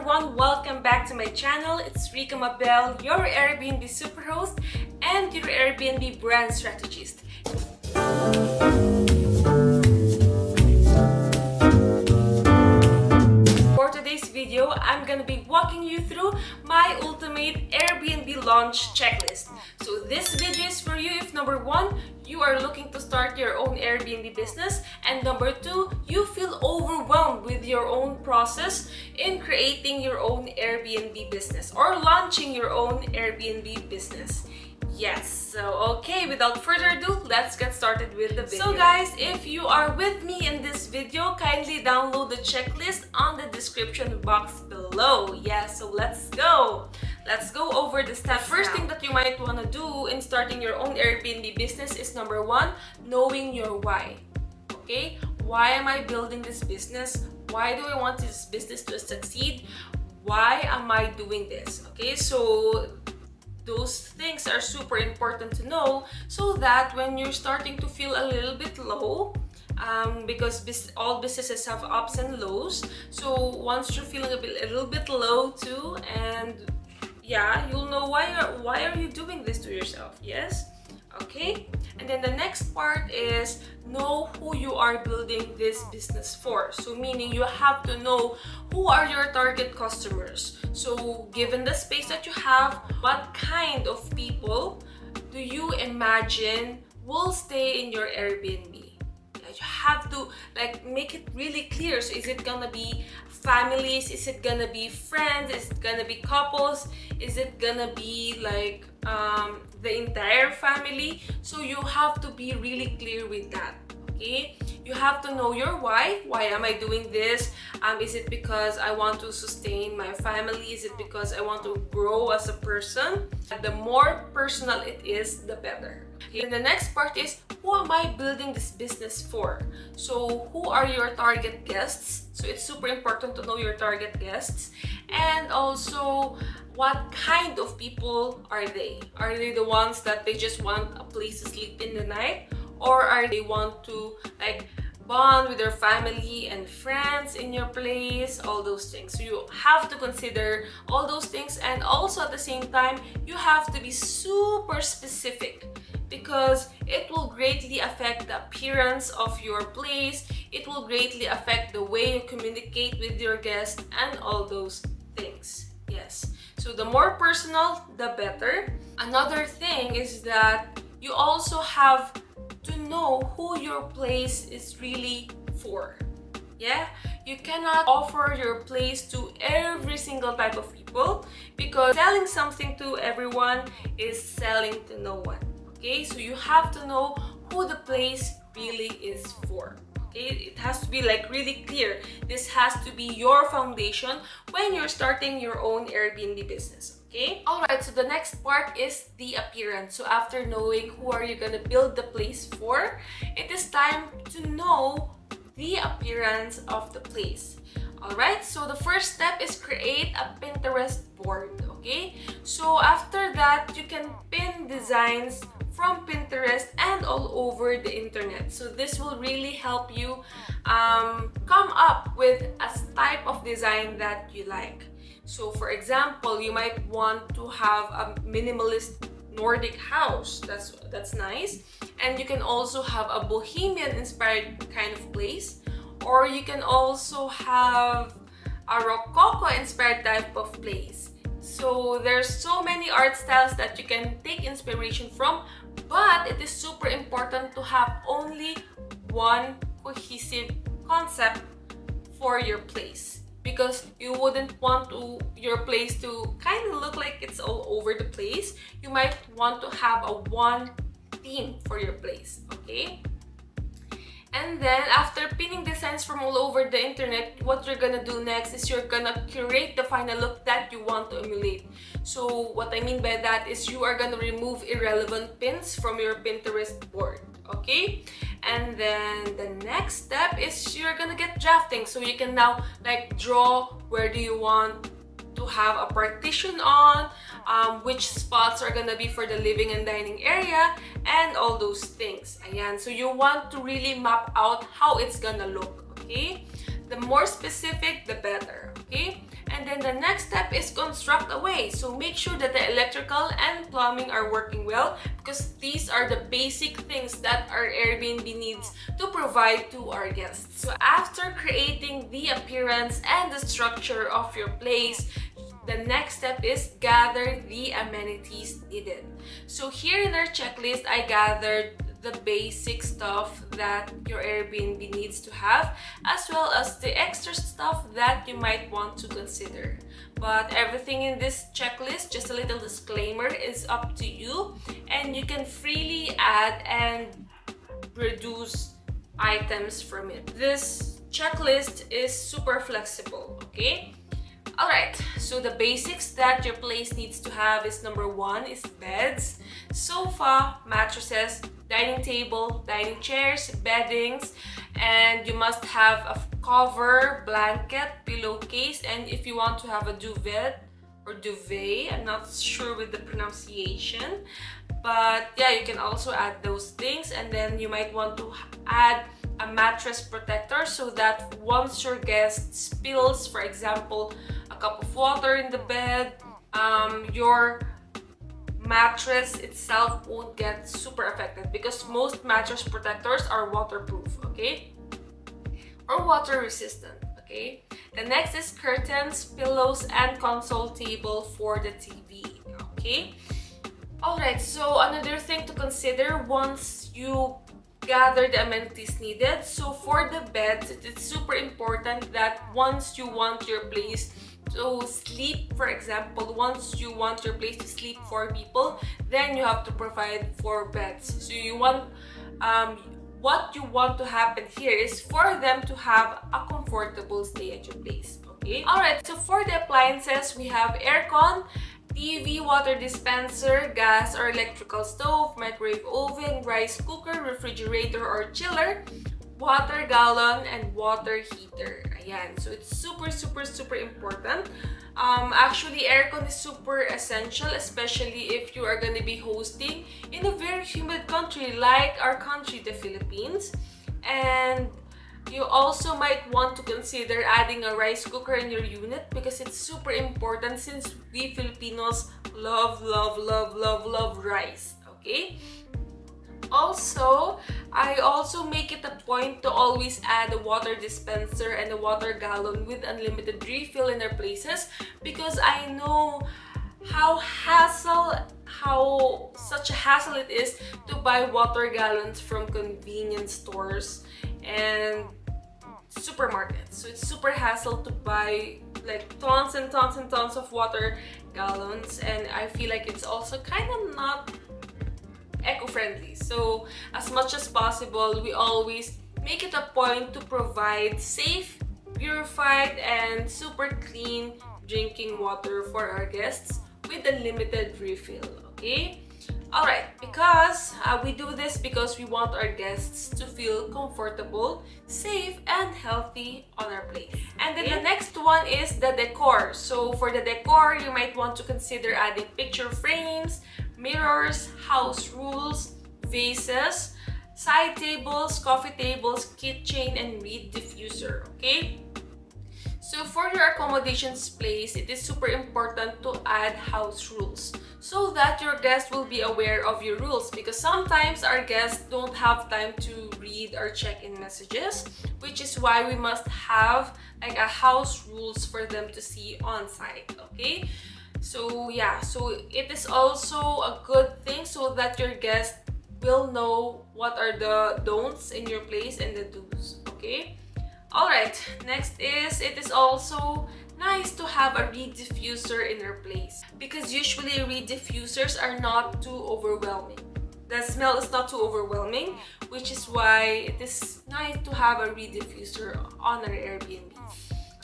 everyone, welcome back to my channel. It's Rika Mabel, your Airbnb Superhost and your Airbnb brand strategist. For today's video, I'm gonna be walking you through my ultimate Airbnb launch checklist. So this video is for you if number one, you are looking to start your own Airbnb business, and number two, you feel overwhelmed with your own process in creating your own Airbnb business or launching your own Airbnb business. Yes, so okay, without further ado, let's get started with the video. So guys, if you are with me in this video, kindly download the checklist on the description box below. Yes, so let's go. Let's go over the steps. The first thing that you might want to do in starting your own Airbnb business is number one, knowing your why. Okay, why am I building this business? Why do I want this business to succeed? Why am I doing this? Okay, so those things are super important to know so that when you're starting to feel a little bit low, because all businesses have ups and lows, so once you're feeling a little bit low too, and yeah, you'll know why are you doing this to yourself. Yes, okay. And then the next part is know who you are building this business for. So meaning you have to know who are your target customers. So given the space that you have, what kind of people do you imagine will stay in your Airbnb? You have to make it really clear. So is it gonna be families? Is it gonna be friends? Is it gonna be couples? Is it gonna be the entire family? So you have to be really clear with that. Okay, you have to know your why. Why am I doing this? Is it because I want to sustain my family? Is it because I want to grow as a person? The more personal it is, the better. Okay. And the next part is, who am I building this business for? So who are your target guests? So it's super important to know your target guests. And also, what kind of people are they? Are they the ones that they just want a place to sleep in the night? Or are they want to bond with their family and friends in your place? All those things. So you have to consider all those things, and also at the same time, you have to be super specific, because it will greatly affect the appearance of your place. It will greatly affect the way you communicate with your guests and all those things. Yes. So the more personal, the better. Another thing is that you also have to know who your place is really for. Yeah, you cannot offer your place to every single type of people, because selling something to everyone is selling to no one. Okay, so you have to know who the place really is for. Okay, it has to be really clear. This has to be your foundation when you're starting your own Airbnb business. Okay, all right, so the next part is the appearance. So after knowing who are you gonna build the place for, it is time to know the appearance of the place. All right, so the first step is create a Pinterest board. Okay, so after that, you can pin designs from Pinterest and all over the internet. So this will really help you come up with a type of design that you like. So for example, you might want to have a minimalist Nordic house. That's nice. And you can also have a bohemian inspired kind of place, or you can also have a rococo inspired type of place. So there's so many art styles that you can take inspiration from, but it is super important to have only one cohesive concept for your place, because you wouldn't want your place to kind of look like it's all over the place. You might want to have a one theme for your place. Okay, and then after pinning designs from all over the internet, what you're gonna do next is you're gonna curate the final look that you want to emulate. So what I mean by that is you are gonna remove irrelevant pins from your Pinterest board. Okay, and then the next step is you're gonna get drafting. So you can now draw where do you want to have a partition on, which spots are gonna be for the living and dining area, and all those things. Ayan, so you want to really map out how it's gonna look. Okay, the more specific, the better. Okay, and then then the next step is construct a way. So make sure that the electrical and plumbing are working well, because these are the basic things that our Airbnb needs to provide to our guests. So after creating the appearance and the structure of your place, the next step is gather the amenities needed. So here in our checklist, I gathered the basic stuff that your Airbnb needs to have, as well as the extra stuff that you might want to consider. But everything in this checklist, just a little disclaimer, is up to you, and you can freely add and reduce items from it. This checklist is super flexible, okay? Alright, so the basics that your place needs to have is number 1 is beds, sofa, mattresses, dining table, dining chairs, beddings, and you must have a cover, blanket, pillowcase, and if you want to have a duvet or duvet, I'm not sure with the pronunciation, but yeah, you can also add those things. And then you might want to add a mattress protector so that once your guest spills, for example, a cup of water in the bed, your mattress itself won't get super affected, because most mattress protectors are waterproof, okay, or water resistant, okay. The next is curtains, pillows, and console table for the TV, okay. Alright, so another thing to consider once you gather the amenities needed, so for the beds, it's super important that once you want your place to sleep, for example, once you want your place to sleep 4 people, then you have to provide 4 beds. So you want, what you want to happen here is for them to have a comfortable stay at your place, okay? Alright, so for the appliances, we have aircon, TV, water dispenser, gas or electrical stove, microwave oven, rice cooker, refrigerator or chiller, water gallon, and water heater. Ayan. So it's super important. Actually, aircon is super essential, especially if you are going to be hosting in a very humid country like our country, the Philippines. And you also might want to consider adding a rice cooker in your unit, because it's super important since we Filipinos love rice, okay? Also, I also make it a point to always add a water dispenser and a water gallon with unlimited refill in our places, because I know how such a hassle it is to buy water gallons from convenience stores and supermarkets. So it's super hassle to buy like tons and tons of water gallons, and I feel like it's also kind of not eco-friendly. So as much as possible, we always make it a point to provide safe, purified, and super clean drinking water for our guests with a limited refill, okay? Alright, because we do this because we want our guests to feel comfortable, safe, and healthy on our place. And then the next one is the decor. So for the decor, you might want to consider adding picture frames, mirrors, house rules, vases, side tables, coffee tables, keychain, and reed diffuser, okay? So for your accommodations place, it is super important to add house rules so that your guests will be aware of your rules, because sometimes our guests don't have time to read our check-in messages, which is why we must have like a house rules for them to see on site, okay? So yeah, so it is also a good thing so that your guests will know what are the don'ts in your place and the do's, okay? Alright, next is, it is also nice to have a reed diffuser in your place, because usually reed diffusers are not too overwhelming. The smell is not too overwhelming, which is why it is nice to have a reed diffuser on our Airbnb.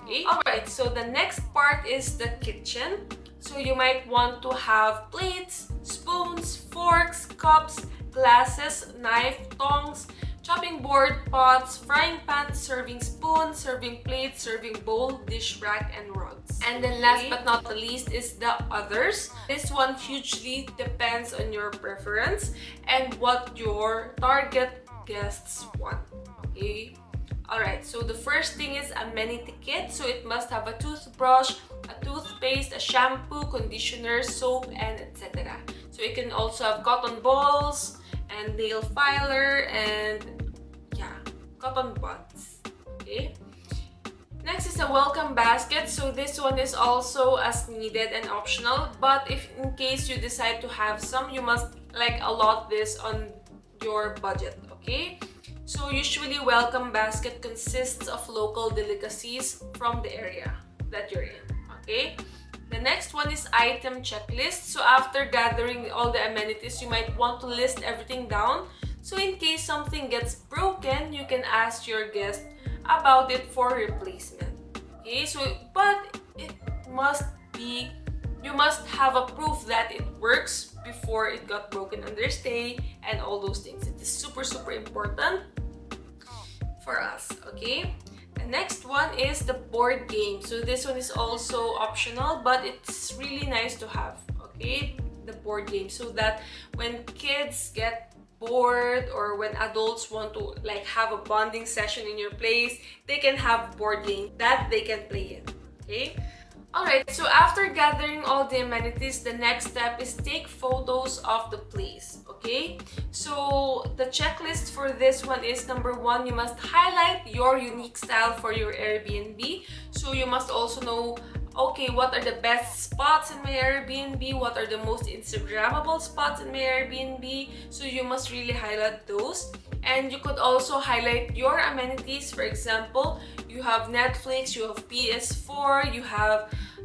Okay? Alright, so the next part is the kitchen. So you might want to have plates, spoons, forks, cups, glasses, knife, tongs, chopping board, pots, frying pan, serving spoon, serving plate, serving bowl, dish rack, and rugs. And then last but not the least is the others. This one hugely depends on your preference and what your target guests want, okay? Alright, so the first thing is amenity kit. So it must have a toothbrush, a toothpaste, a shampoo, conditioner, soap, and etc. So you can also have cotton balls and nail filer and yeah, cotton buds. Okay. Next is a welcome basket. So this one is also as needed and optional, but if in case you decide to have some, you must like allot this on your budget. Okay. So usually welcome basket consists of local delicacies from the area that you're in. Okay. The next one is item checklist. So after gathering all the amenities, you might want to list everything down. So in case something gets broken, you can ask your guest about it for replacement. Okay, so but it must be, you must have a proof that it works before it got broken on their stay and all those things. It is super important for us. Okay. The next one is the board game. So this one is also optional, but it's really nice to have. Okay, the board game, so that when kids get bored or when adults want to like have a bonding session in your place, they can have board game that they can play in. Okay. Alright, so after gathering all the amenities, the next step is take photos of the place. Okay, so the checklist for this one is number one, you must highlight your unique style for your Airbnb. So you must also know, okay, what are the best spots in my Airbnb? What are the most Instagrammable spots in my Airbnb? So you must really highlight those. And you could also highlight your amenities. For example, you have Netflix, you have PS4,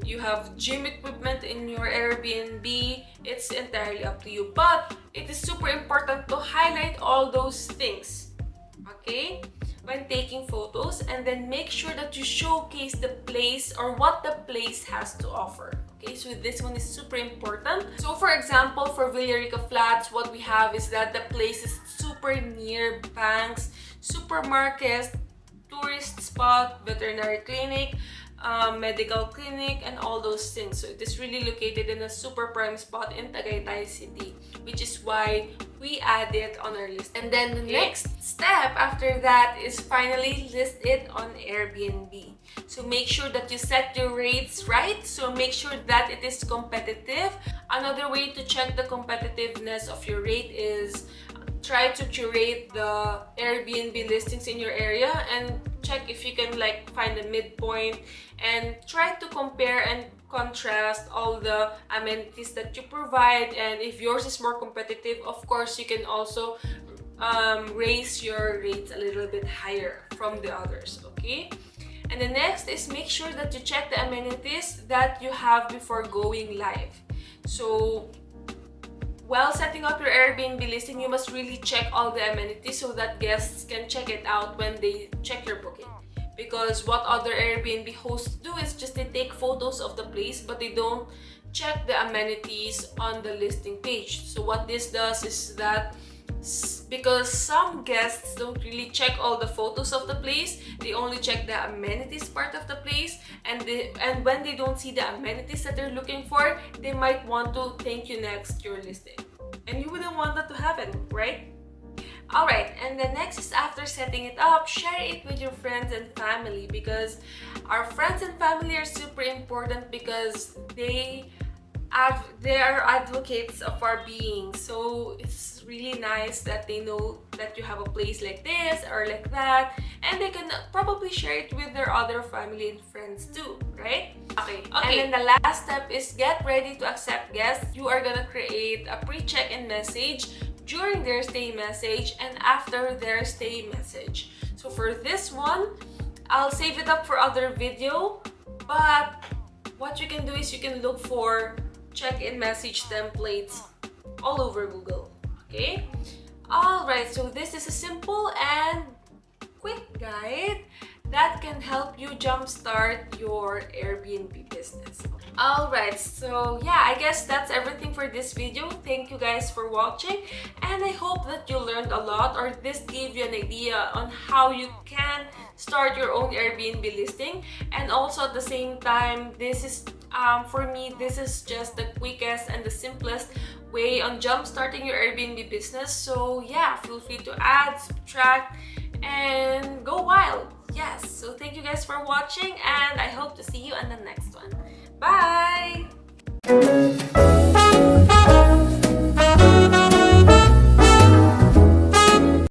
you have gym equipment in your Airbnb. It's entirely up to you. But it is super important to highlight all those things, okay, when taking photos, and then make sure that you showcase the place or what the place has to offer. Okay, so this one is super important. So for example, for Villarica Flats, what we have is that the place is super near banks, supermarkets, tourist spot, veterinary clinic, medical clinic, and all those things. So it is really located in a super prime spot in Tagaytay City, which is why we add it on our list. And then the next step after that is finally list it on Airbnb. So make sure that you set your rates right. So make sure that it is competitive. Another way to check the competitiveness of your rate is try to curate the Airbnb listings in your area and check if you can like find a midpoint and try to compare and contrast all the amenities that you provide. And if yours is more competitive, of course you can also raise your rates a little bit higher from the others. Okay. And the next is make sure that you check the amenities that you have before going live. So while setting up your Airbnb listing, you must really check all the amenities so that guests can check it out when they check your booking. Because what other Airbnb hosts do is just they take photos of the place, but they don't check the amenities on the listing page. So what this does is that because some guests don't really check all the photos of the place, they only check the amenities part of the place, and when they don't see the amenities that they're looking for, they might want to thank you next your listing, and you wouldn't want that to happen, right? Alright, and the next is after setting it up, share it with your friends and family, because our friends and family are super important because they are advocates of our being. So it's really nice that they know that you have a place like this or like that, and they can probably share it with their other family and friends too, right? Okay. And then the last step is get ready to accept guests. You are gonna create a pre-check-in message during their stay message and after their stay message. So for this one, I'll save it up for other video, but what you can do is you can look for check-in message templates all over Google. Okay? Alright, so this is a simple and quick guide that can help you jumpstart your Airbnb business. Alright, so yeah, I guess that's everything for this video. Thank you guys for watching, and I hope that you learned a lot, or this gave you an idea on how you can start your own Airbnb listing. And also at the same time, this is for me, this is just the quickest and the simplest way on jumpstarting your Airbnb business. So yeah, feel free to add, subtract, and go wild. Yes, so thank you guys for watching, and I hope to see you in the next one. Bye!